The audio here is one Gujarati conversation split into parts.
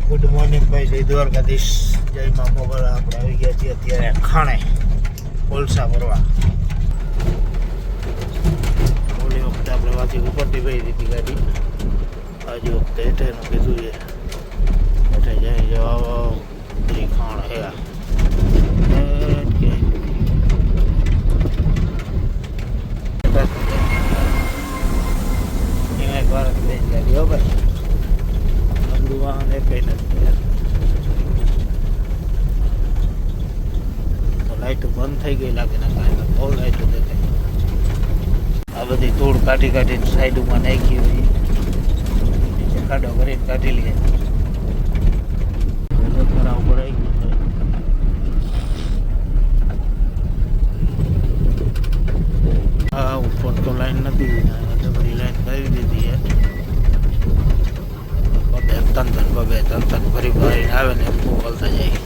ગુડ મોર્નિંગ ભાઈ, જય દ્વારકાધીશ, જય મા મોગરા. આપણે આવી ગયા છીએ અત્યારે ખાણે કોલસા ભરવા. ઓલી વખતે આપણે વાંચી ઉપરથી ભાઈ દીધી ગાડી, આજે વખતે હેઠેનું કીધું છે. હેઠે જાય જવા બધી ખાણ હે એક વાર ગાડી હો ભાઈ, વાહન એ કઈ નથી. તો લાઈટો બંધ થઈ ગઈ લાગે ને, કાંઈ બહુ લાઈટો દેખાય. આ બધી ધૂળ કાઢી કાઢીને સાઈડમાં નાખી હોય, નીચે ખાડો ભરીને કાઢી લઈએ. ખરા ઉપર આવી ગયું. હા, ઉપર તો લાઈન નથી, બધી લાઈન કરી દીધી છે. તંતન ફરી ભરીને આવે ને મોકલતા જાય.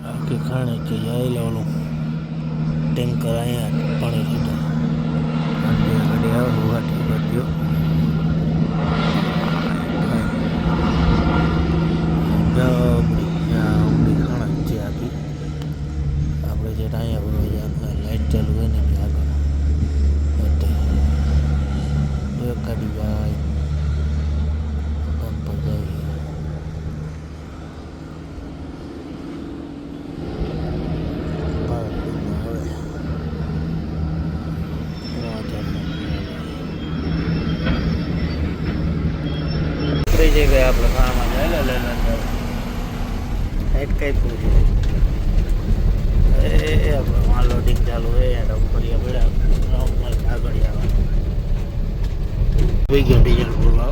આખી ખાણે કે જાય ઓલું ટેન્કર અહીંયા પાણી લીધું. ગાડી આવે ઉઘાટી કાઢ્યો. ઊંડી ખાણ છે આખી. આપણે જે અહીંયા ભરવા જાય લાઈટ ચાલુ હોય ને આગળ એક ગાડી જાય. જગ્યાએ આપણે ખાણામાં જાય લાઈટ કઈ પૂરી એ આપણે માલ લોડિંગ ચાલુ હોય ડમ્પરિયા બેડા આગળ આવવાનું ગયો ડીઝલ પૂરવા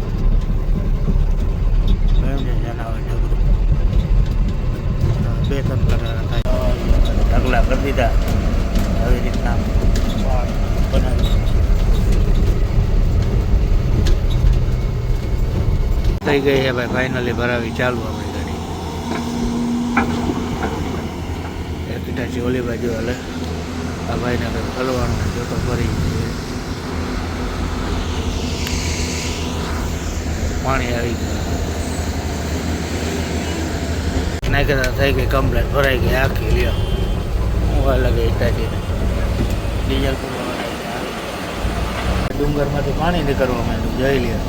જણાવે ઢગલું 2-3 ઢગલા કરી દીધા. આવી રીતના બનાવી થઈ ગઈ છે ભાઈ. ફાઇનલી ભરાવી ચાલુ આપણી ગાડી. એક ઈટાચી ઓલી બાજુ હાલે. આ ભાઈને કંઈક ફરવાનું જોતો ફરી પાણી આવી ગયું. નાખતા થઈ ગઈ કમ્પ્લેટ, ભરાઈ ગઈ આખી. લ્યો હું અલગ ઈટાચીને ડીઝલ પૂરવા ડુંગરમાંથી પાણી નીકળવા માંડ્યું. જઈ લ્યો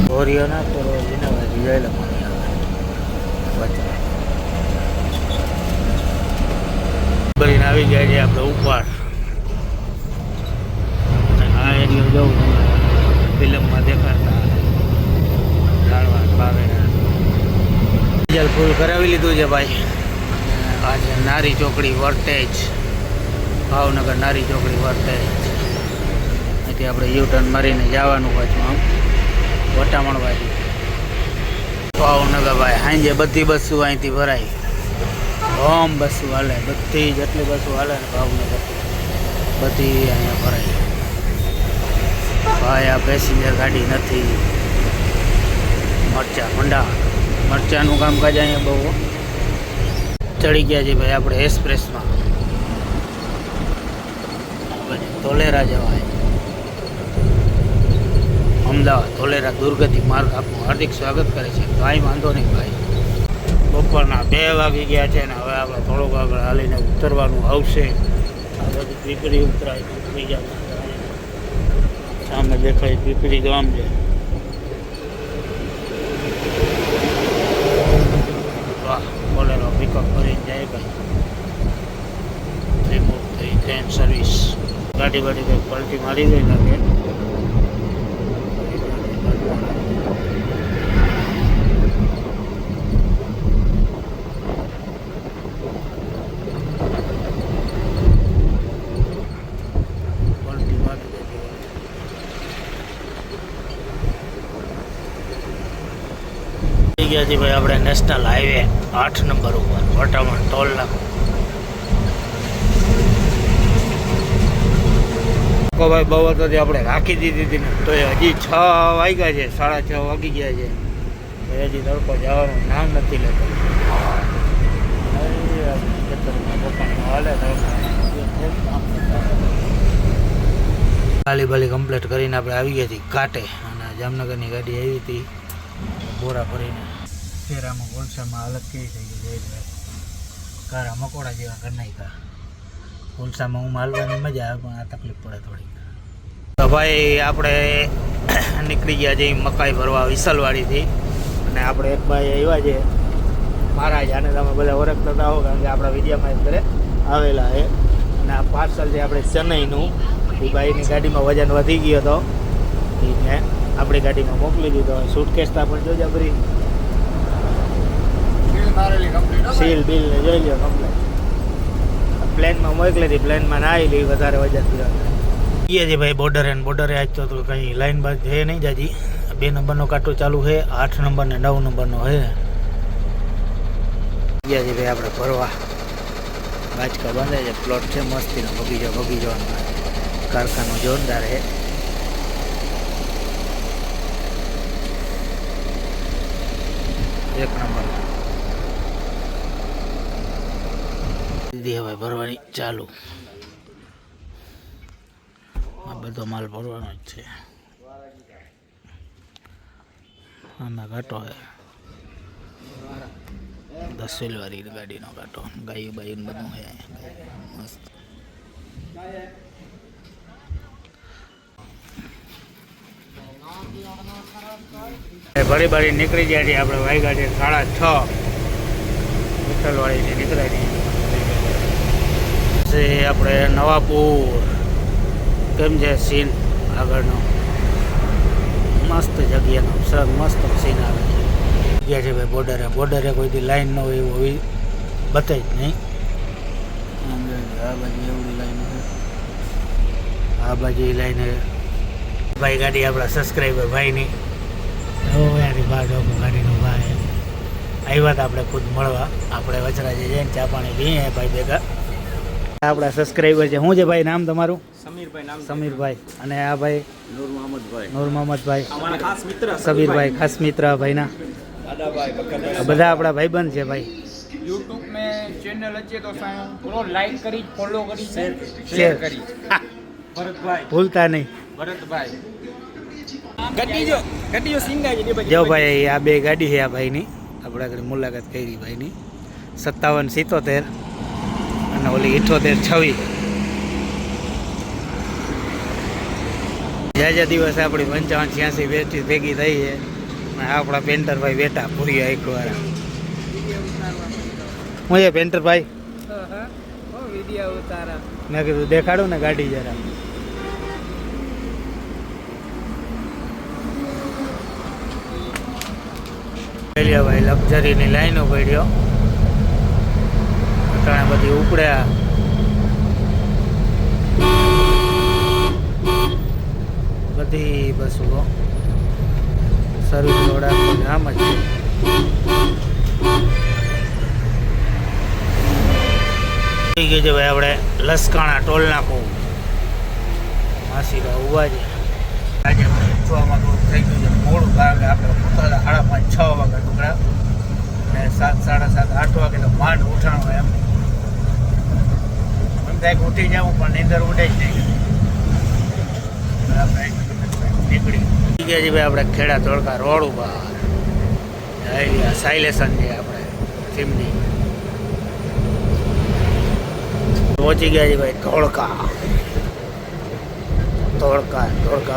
ભોરિયો ના તો એના બાજુ જાયેલા પાણી આવે બચા ભરીને આવી જાય છે આપણે ઉપર. આ એરિયો જવું ફિલ્મમાં દેખાડતા લાડવા બાવેડા. ડીઝલ ફૂલ કરાવી લીધું છે ભાઈ. આજે નારી ચોકડી વર્ટેજ, ભાવનગર નારી ચોકડી વર્ટેજ. અહીંથી આપણે યુટર્ન મારીને જવાનું પાછું આમ વટામણ બાજુ ભાવનગર. ભાઈ સાંજે બધી બસો અહીંથી ભરાય. હોમ બસો હાલે, બધી જેટલી બસો હાલે ને ભાવનગર બધી અહીંયા ભરાય. ભાઈ આ પેસેન્જર ગાડી નથી. મરચાનું કામકાજ અહીંયા બહુ. ચડી ગયા છે ભાઈ આપણે એક્સપ્રેસમાં. ધોલેરા જવાય, અમદાવાદ ધોલેરા દુર્ગતિ માર્ગ આપનું હાર્દિક સ્વાગત કરે છે. કાંઈ વાંધો નહીં ભાઈ. બપોરના 2 વાગી ગયા છે ને હવે આપણે થોડુંક આગળ હાલીને ઉતરવાનું આવશે. આ બધી પીપળી ઉતરાય. બીજા સામે દેખાય પીપળી ગામ છે. વાહ, બોલેરો પિકઅપ કરીને જાય ભાઈ. રિમોટ થઈ ટ્રેન સર્વિસ. ગાડી કંઈક પલટી મારી ગઈ લાગે. ગયા છીએ ભાઈ આપણે નેશનલ હાઈવે 8 નંબર ઉપર વટામણ ટોલ નાકો. ભાઈ બહુ તો આપણે રાખી દીધી હતી ને તો હજી 6 વાગ્યા છે, 6:30 વાગી ગયા છે. હજી તડકો જવાનું નામ નથી લેતો. ખેતરમાં પપ્પાને હાલે ગાલી બાલી કમ્પ્લીટ કરીને આપણે આવી ગયા છીએ કાંટે, અને જામનગરની ગાડી આવી હતી બોરા ભરીને. ફેરામાં કોલસામાં હાલત કેવી થઈ ગઈ જઈ કારા મકોડા જેવા કરી નાખ્યા. કોલસામાં હું માલવાની મજા આવે પણ આ તકલીફ પડે થોડી. તો ભાઈ આપણે નીકળી ગયા છીએ મકાઈ ભરવા વિસલવાડીથી, અને આપણે એક ભાઈ આવ્યા છે મહારાજ, આને તમે બધા ઓળખતા હો કારણ કે આપણા વિડીયોમાં કરે આવેલા છે. અને આ પાર્સલ છે આપણે ચેન્નઈનું, એ ભાઈની ગાડીમાં વજન વધી ગયો હતો એને આપણી ગાડીમાં મોકલી દીધો. સૂટકેસતા પણ જોજો ભરી સીલ બિલ ને જોઈ લ્યો કમ્પ્લેટ. પ્લેનમાં મોકલી હતી, પ્લેનમાં ના આવી લઈ વધારે વજન ગયા છે ભાઈ. બોર્ડરે આજ તો કંઈ લાઈન બાદ છે નહીં જાજી. 2 નંબરનો કાંટો ચાલુ છે, 8 નંબર ને 9 નંબરનો છે. ગયા છે ભાઈ આપણે ભરવા. બાજકા બાંધે છે, પ્લોટ છે મસ્તીનો, બગીચો કારખાનો જોરદાર છે. એક નંબર દીધી હવે ભરવાની ચાલુ. આ બધો માલ ભરવાનો જ છે. આમાં કાંટો છે 10 સીલવાળી ગાડીનો કાંટો, ગાયું બાયું બધું છે મસ્ત. ભરી નીકળી જાય છે આપણે. વાઈ ગાડી 6:30 વિઠ્ઠલવાડીથી નીકળાય છે આપણે. નવાપુર કેમ છે સીન આગળનો, મસ્ત જગ્યાનો મસ્ત સીન આવે છે. ગયા છે ભાઈ બોર્ડરે કોઈથી લાઈન ન હોય એવું બતાવી જ નહીં. આ બાજુ એવડી લાઈન છે, આ બાજુ એ લાઈન છે ભાઈ. ગાડી આપણા સબસ્ક્રાઈબર ભાઈની એની બહાર ગાડીનો ભાઈ આવ્યા હતા આપણે ખુદ મળવા. આપણે વચરાજે જઈને ચા પાણી પીએ ભાઈ ભેગા. આપણા સબસ્ક્રાઈબર છે. શું છે ભાઈ નામ તમારું? સમીરભાઈ. અને આ ભાઈ નૂર મોહમ્મદભાઈ, સબીરભાઈ ખાસ મિત્ર ભાઈના. બધા આપણા ભાઈબંધ છે ભાઈ. YouTube में चैनल अच्छे तो पूरा लाइक करी, फॉलो करी, शेयर करी. भरतभाई ભૂલતા નહીં. ભરતભાઈ ગड्डी સિંગાઈ છે. જો ભાઈ આ 2 ગાડી છે આ ભાઈની, આપણે આગળ મુલાકાત કરી ભાઈની. 57 77 અને ઓલી 78 26. જાજા દિવસે આપણી 55 86 બેટી ભેગી થઈ છે. અને આપણા પેન્ટરભાઈ બેઠા પૂરી એકવાર. હું છે પેન્ટરભાઈ? વિડીયો ઉતારા. મેં કીધું દેખાડું ને ગાડી જરા. ભાઈ લક્ઝરીની લાઈનો પડ્યો, ઘણા બધી ઉપડ્યા. બધી બસો સર્વિસ રોડ આમ જ છે. થઈ ગયું છે ભાઈ આપણે લસકાણા ટોલ નાખું. માસીરા ઉભા છે. આજે 6 વાગે થઈ ગયું છે મોડું, કારણ કે આપણે ઉઠાડા 5:30 6 વાગે ટુકડા, અને 7 7:30 8 વાગે તો માંડ ઉઠાણો. એમ થાય ઉઠી જાઉં પણ નીંદર ઉઠે જ નહીં. આપણે નીકળી ગયા છે ભાઈ આપણે ખેડા ધોળકા રોડ ઉપર. સાયલેશન છે આપણે ચીમની. પહોંચી ગયા છે ભાઈ ધોળકા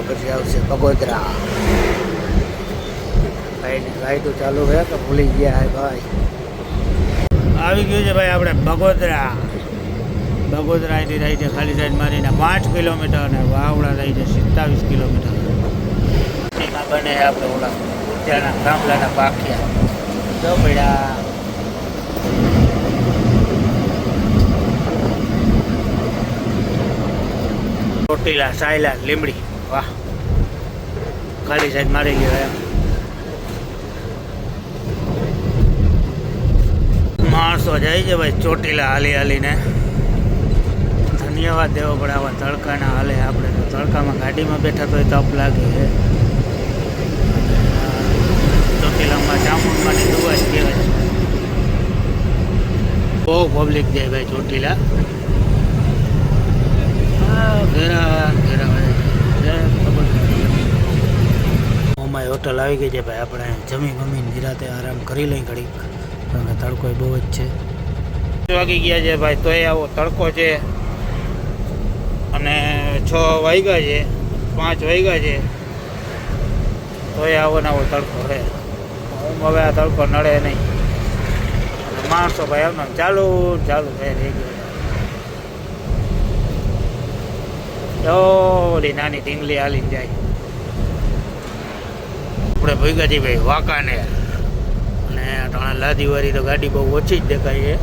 પછી આવશે બગોદરા. ભાઈની લાઈટો ચાલુ છે તો ભૂલી ગયા હે ભાઈ. આવી ગયું છે ભાઈ આપણે બગોદરા અહીંથી થાય છે ખાલી સાઈડ મારીને 5 કિલોમીટર, અને વાવડા થાય છે 27 કિલોમીટર. એમાં બને આપણે ઓલા ત્યાંના ગામડાના પાખિયા જો પડ્યા. ચોટીલા સાયલા લીમડી, વાહ ખાલી સાઈડ મારી ગયો એમ. માણસો જાય છે ભાઈ ચોટીલા હાલીને. ધન્યવાદ દેવો પડે આવા તડકાના હાલે. આપણે તો તડકામાં ગાડીમાં બેઠા તો તપ લાગે છે. ચોટીલામાં જામુનમાંની દુવા જ કહેવાય. બહુ પબ્લિક જાય ભાઈ ચોટીલા. ઘેરા હોટલ આવી ગઈ છે ભાઈ. આપણે જમી ગમી નિરાતે આરામ કરી લઈ ઘડીક, કારણ કે તડકો બહુ જ છે. વાગી ગયા છે ભાઈ, તોય આવો તડકો છે. અને 6 વાગ્યા છે, 5 વાગ્યા છે, તોય આવો ને આવો તડકો છે. હવે આ તડકો નડે નહીં. માણસો ભાઈ એમને ચાલુ ચાલુ થઈ રહી ગયો. ઓલી નાની ઢીંગલી હાલીને જાય. આપણે ભેગા છીએ ભાઈ વાંકાને, અને લાદીવાળી તો ગાડી બહુ ઓછી જ દેખાય છે,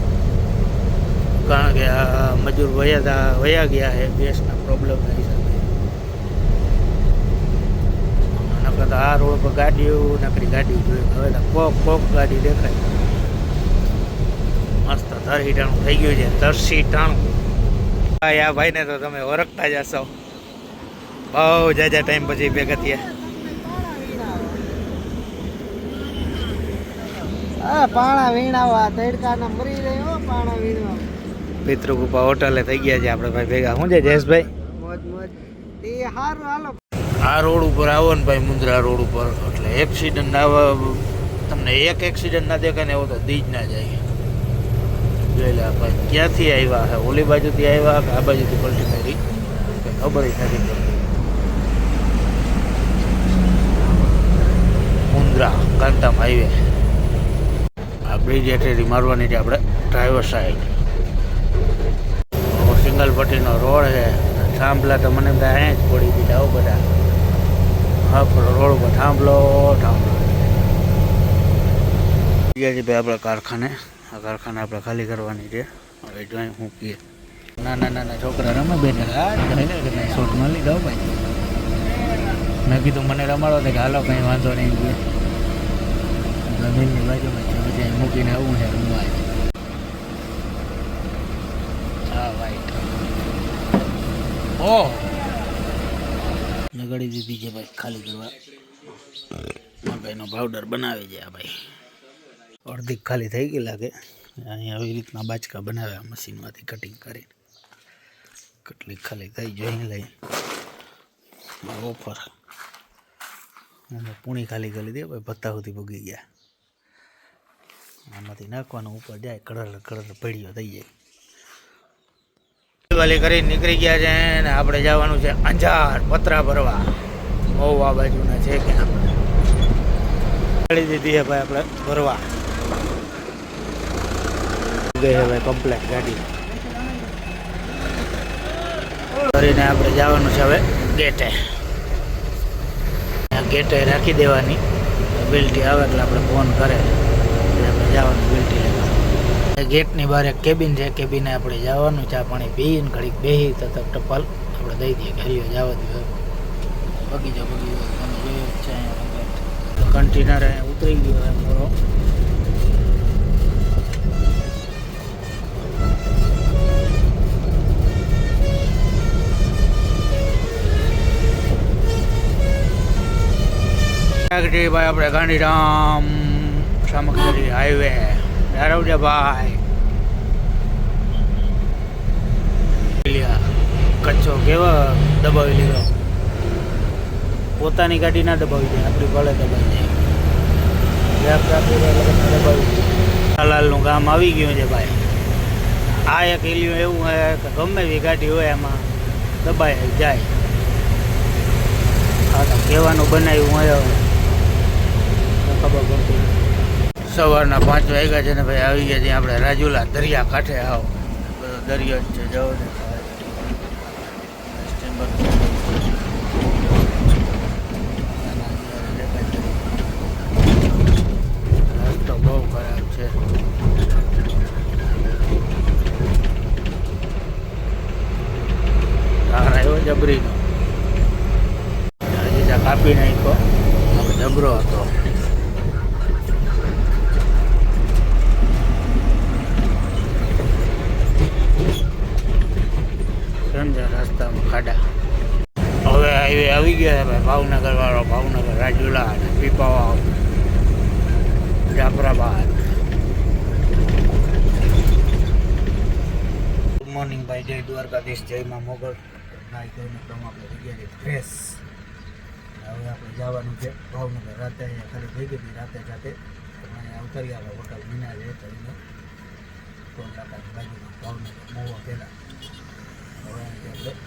કારણ કે આ મજૂર વયા ગયા છે ગેસના પ્રોબ્લેમના હિસાબે. નકર તો આ રોડ પર ગાડીઓ નકરી ગાડી જોઈએ. હવે તો કોક ગાડી દેખાય. મસ્ત તરસી ટાણું થઈ ગયું છે, તરસી ટાણું. આ ભાઈને તો તમે ઓળખતા જ હશો, બહુ જાજા ટાઈમ પછી ભેગા થયા. પાણા વીણાવા તડકાના મરી રહ્યો. પાણા વીણવા પિતૃકૃપા હોટલે થઈ ગયા છે આપણે ભાઈ ભેગા. શું છે જયેશભાઈ? મોજ મોજ. તે હારું હાલો. આ રોડ ઉપર આવો ને ભાઈ, મુન્દ્રા રોડ ઉપર, એટલે એક્સિડન્ટ આવા તમને એક એક્સિડન્ટ ના દેખાય ને એવો તો દીજ ના જાય. જોઈ લે ભાઈ ક્યાંથી આવ્યા હે, ઓલી બાજુથી આવ્યા કે આ બાજુથી પલટી મારી, કંઈ ખબર જ નથી પડતી. મુન્દ્રા કાંતામ હાઈવે. આ બ્રિજ હેઠેથી મારવાની છે આપણે ડ્રાઈવર સાઈડ. સિંગલ પટ્ટીનો રોડ છે. થાંભલા તો મને બધા અહીંયા જ પડી દીધા હો બધા. હા રોડ ઉપર થાંભલો થાંભલો. ગયા છે ભાઈ આપણે કારખાને. આ કારખાને આપણે ખાલી કરવાની છે. હવે જોઈ હું કહીએ. નાના નાના છોકરા રમે બેઠા. શોર્ટમાં લીધા ભાઈ. મેં કીધું મને રમાડો તો કે હાલો કંઈ વાંધો નહીં. જમીનની બાજુમાં છે, પછી મૂકીને આવું છે રમવા. હા ભાઈ ઓહ લગાડી દીધી છે ભાઈ ખાલી કરવા. મકાઈનો પાવડર બનાવે છે આ ભાઈ. અડધી ખાલી થઈ ગઈ લાગે. અહીંયા આવી રીતના બાચકા બનાવે આ મશીનમાંથી કટિંગ કરીને. કેટલી ખાલી થઈ જોઈને લઈ ઓફર. પૂણી ખાલી કરી દે ભાઈ, પત્તા સુધી ભૂગી ગયા. આમાંથી નાખવાનું ઉપર જાય, કલર કલર પડ્યો થઈ જાય. વાલી કરીને નીકળી ગયા છે ને આપણે જવાનું છે અંજાર પતરા ભરવા. મહુવા બાજુના છે કે ગાડી દીધી છે ભાઈ આપણે ભરવા. ગઈ છે ભાઈ કમ્પ્લેટ ગાડી ભરીને આપણે જવાનું છે હવે ગેટે. ગેટે રાખી દેવાની. બિલ્ટી આવે એટલે આપણે ફોન કરે આપણે જવાનું બિલ્ટી લેવા. ગેટની બહાર એક કેબિન છે. કેબિને આપણે જવાનું ચા પાણી પીને ઘડીક બેસી તથા ટપાલ આપણે દઈ દઈએ. ઘેરીઓ જવા દઈએ. બગીચો તમે જોયો જ છે અહીંયા. કન્ટેનર અહીંયા ઉતરી ગયો હોય મોરો. ભાઈ આપણે ગાંધીધામ સામગ્રી હાઈવે રાવજા ભાઈ. કચ્છો કેવા દબાવી લીધો. પોતાની ગાડી ના દબાવી દે, આપણી ભલે દબાવી દે. દબાવી લાલનું ગામ આવી ગયું છે ભાઈ. આ એક એલિયું એવું હોય કે ગમે એવી ગાડી હોય એમાં દબાઈ જાય. હા તો કહેવાનું બનાવ્યું હોય ખબર પડતી. સવારના 5 વાગ્યા છે ને ભાઈ આવી ગયા છે આપણે રાજુલા દરિયા કાંઠે. આવો બધો દરિયો જ છે. જવો ને રસ્તો બહુ ખરાબ છે. ધાર આવ્યો જબરીનો. હજી ત્યાં કાપી નાખ્યો. જબરો હતો. રસ્તામાં ખાડા. હવે હાઈવે આવી ગયા છે ભાઈ ભાવનગર વાળો. ભાવનગર રાજુલા અને પીપાવાવ જાફરાબાદ. ગુડ મોર્નિંગ ભાઈ. જય દ્વારકાધીશ, જય માં મોગલ. આપણે જગ્યાએ ફ્રેશ હવે આપણે જવાનું છે ભાવનગર. રાતે અહીંયા ખાલી થઈ ગઈ હતી રાતે જાતે પણ અહીંયા ઉતરી આવ્યા હોટલ મીના છે કરીને ટોલ નાકાની બાજુમાં ભાવનગર મોવા પહેલાં. હવે અહીંથી આપણે